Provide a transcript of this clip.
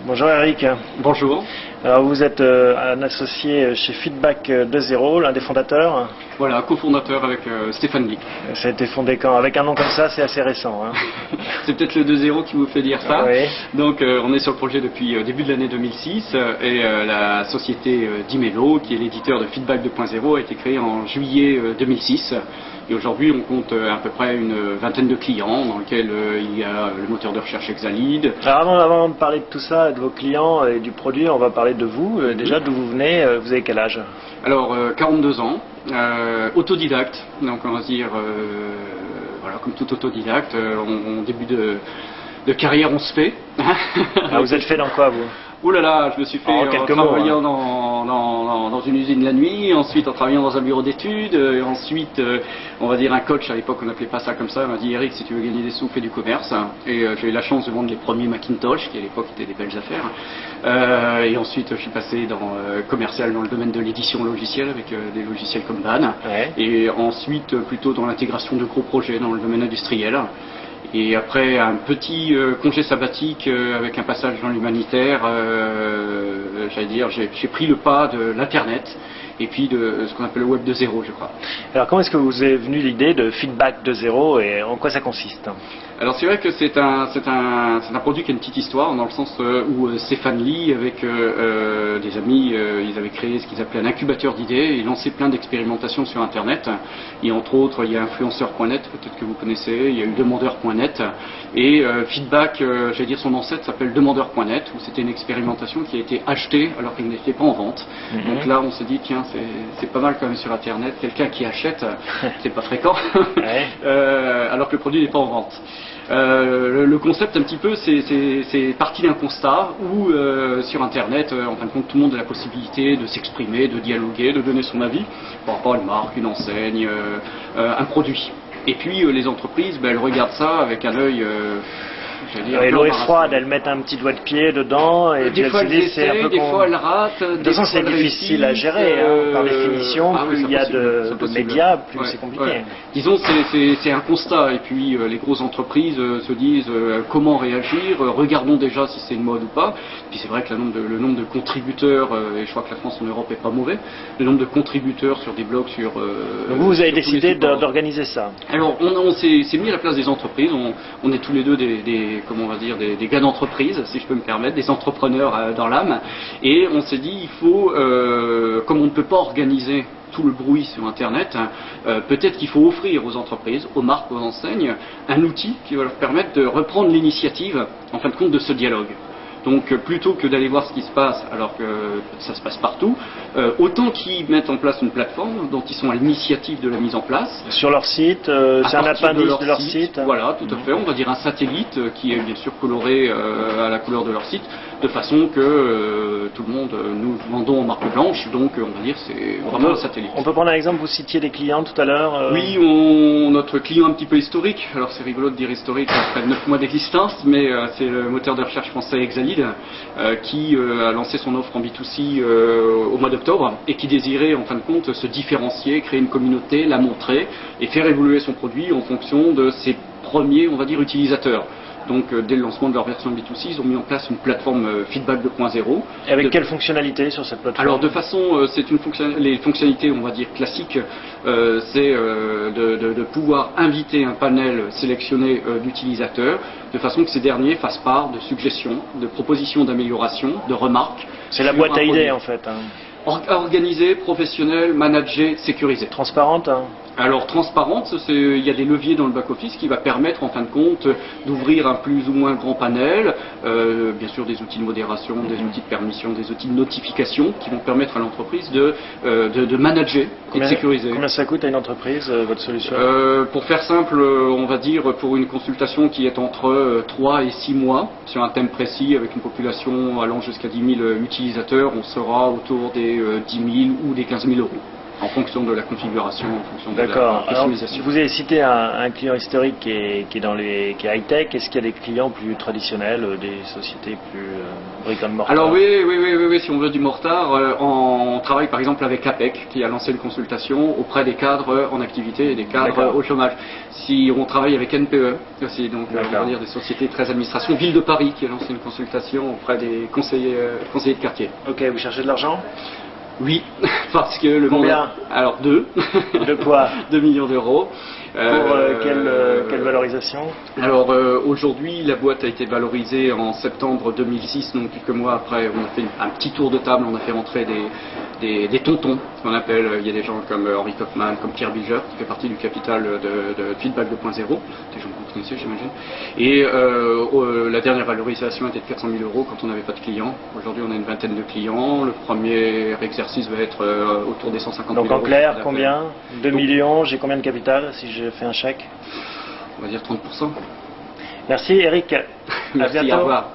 Bonjour Eric. Bonjour. Alors vous êtes un associé chez Feedback 2.0, l'un des fondateurs. Voilà, cofondateur avec Stéphane Lee. Ça a été fondé quand? Avec un nom comme ça, c'est assez récent. Hein. C'est peut-être le 2.0 qui vous fait dire ça. Oui. Donc on est sur le projet depuis début de l'année 2006 et la société Dimelo, qui est l'éditeur de Feedback 2.0, a été créée en juillet 2006. Et aujourd'hui, on compte à peu près une vingtaine de clients dans lesquels il y a le moteur de recherche Exalead. Alors avant de parler de tout ça, de vos clients et du produit, on va parler de vous. Déjà, d'où vous venez? Vous avez quel âge? Alors, 42 ans, autodidacte, donc on va se dire, voilà, comme tout autodidacte, en début de carrière, on se fait. Ah, vous êtes fait dans quoi, vous? Ouh là là, je me suis fait en travaillant dans une usine la nuit, ensuite en travaillant dans un bureau d'études, ensuite, on va dire un coach, à l'époque on n'appelait pas ça comme ça, m'a dit Eric, si tu veux gagner des sous, fais du commerce. Et j'ai eu la chance de vendre les premiers Macintosh, qui à l'époque étaient des belles affaires. Et ensuite je suis passé dans commercial dans le domaine de l'édition logicielle, avec des logiciels comme BAN. Ouais. Et ensuite plutôt dans l'intégration de gros projets dans le domaine industriel. Et après un petit congé sabbatique avec un passage dans l'humanitaire, j'allais dire, j'ai pris le pas de l'Internet et puis de ce qu'on appelle le Web 2.0, je crois. Alors comment est-ce que vous est venue l'idée de Feedback 2.0 et en quoi ça consiste? Alors c'est vrai que c'est un produit qui a une petite histoire, dans le sens où Stéphane Lee, avec des amis, ils avaient créé ce qu'ils appelaient un incubateur d'idées et lancé plein d'expérimentations sur Internet. Et entre autres, il y a influenceur.net, peut-être que vous connaissez, il y a eu demandeur.net, et Feedback, j'allais dire son ancêtre s'appelle demandeur.net, où c'était une expérimentation qui a été achetée alors qu'elle n'était pas en vente. Donc là on s'est dit, tiens, c'est pas mal quand même sur Internet, quelqu'un qui achète, c'est pas fréquent, alors que le produit n'est pas en vente. Le concept un petit peu, c'est parti d'un constat où sur Internet, en fin de compte, tout le monde a la possibilité de s'exprimer, de dialoguer, de donner son avis par rapport à une marque, une enseigne, un produit. Et puis les entreprises, elles regardent ça avec un œil... Et l'eau est froide, elles mettent un petit doigt de pied dedans et des fois elles essayent, des fois elles ratent. De toute façon, c'est difficile à gérer, par définition. Plus il y a de médias, plus c'est compliqué. Ouais. Disons, c'est un constat. Et puis les grosses entreprises se disent comment réagir, regardons déjà si c'est une mode ou pas. Puis c'est vrai que le nombre de contributeurs, et je crois que la France en Europe est pas mauvais, le nombre de contributeurs sur des blogs, sur... Donc vous avez décidé d'organiser ça? Alors on s'est mis à la place des entreprises. On est tous les deux comment on va dire, des gars d'entreprise, si je peux me permettre, des entrepreneurs dans l'âme, et on s'est dit, il faut, comme on ne peut pas organiser tout le bruit sur Internet, peut-être qu'il faut offrir aux entreprises, aux marques, aux enseignes, un outil qui va leur permettre de reprendre l'initiative, en fin de compte, de ce dialogue. Donc plutôt que d'aller voir ce qui se passe alors que ça se passe partout, autant qu'ils mettent en place une plateforme dont ils sont à l'initiative de la mise en place. Sur leur site, c'est un appendice de leur site. Voilà, tout à fait. On va dire un satellite qui est bien sûr coloré à la couleur de leur site, de façon que tout le monde, nous vendons en marque blanche, donc on va dire c'est vraiment un satellite. On peut prendre un exemple, vous citiez des clients tout à l'heure. Oui, notre client un petit peu historique, alors c'est rigolo de dire historique après 9 mois d'existence, mais c'est le moteur de recherche français Exalead, qui a lancé son offre en B2C au mois d'octobre et qui désirait en fin de compte se différencier, créer une communauté, la montrer et faire évoluer son produit en fonction de ses premiers, on va dire, utilisateurs. Donc dès le lancement de leur version B2C, ils ont mis en place une plateforme Feedback 2.0. Et avec quelles fonctionnalités sur cette plateforme? Alors de façon, les fonctionnalités, on va dire classiques, c'est de pouvoir inviter un panel sélectionné d'utilisateurs, de façon que ces derniers fassent part de suggestions, de propositions d'amélioration, de remarques. C'est la boîte à idées en fait. Organisée, professionnelle, managée, sécurisée. Transparente. Alors transparente, il y a des leviers dans le back-office qui va permettre en fin de compte d'ouvrir un plus ou moins grand panel, bien sûr des outils de modération, des outils de permission, des outils de notification qui vont permettre à l'entreprise de manager et de sécuriser. Combien ça coûte à une entreprise, votre solution? Pour faire simple, on va dire pour une consultation qui est entre 3 et 6 mois sur un thème précis avec une population allant jusqu'à 10 000 utilisateurs, on sera autour des 10 000 ou des 15 000 euros. en fonction de la configuration, en fonction de la D'accord. Alors, customisation. vous avez cité un client historique qui est qui est high-tech. Est-ce qu'il y a des clients plus traditionnels, des sociétés plus brick and mortar? Alors oui, si on veut du mortar, on travaille par exemple avec APEC qui a lancé une consultation auprès des cadres en activité et des cadres au chômage. Si on travaille avec NPE aussi, donc on va dire des sociétés très administration, Ville de Paris qui a lancé une consultation auprès des conseillers de quartier. Ok, vous cherchez de l'argent? Oui, parce que le Combien? monde... Alors 2. De quoi? 2 millions d'euros. Pour quelle valorisation? Alors aujourd'hui, la boîte a été valorisée en septembre 2006, donc quelques mois après, on a fait un petit tour de table, on a fait rentrer des tontons, ce qu'on appelle, il y a des gens comme Henri Kaufmann, comme Pierre Bilger, qui fait partie du capital de Feedback 2.0, des gens que vous connaissez j'imagine. Et la dernière valorisation était de 400 000 euros quand on n'avait pas de clients. Aujourd'hui on a une vingtaine de clients, le premier exercice va être autour des 150 000 euros. Donc en clair, combien? 2 millions, j'ai combien de capital si je fais un chèque? On va dire 30%. Merci Eric. Merci, à bientôt. au revoir.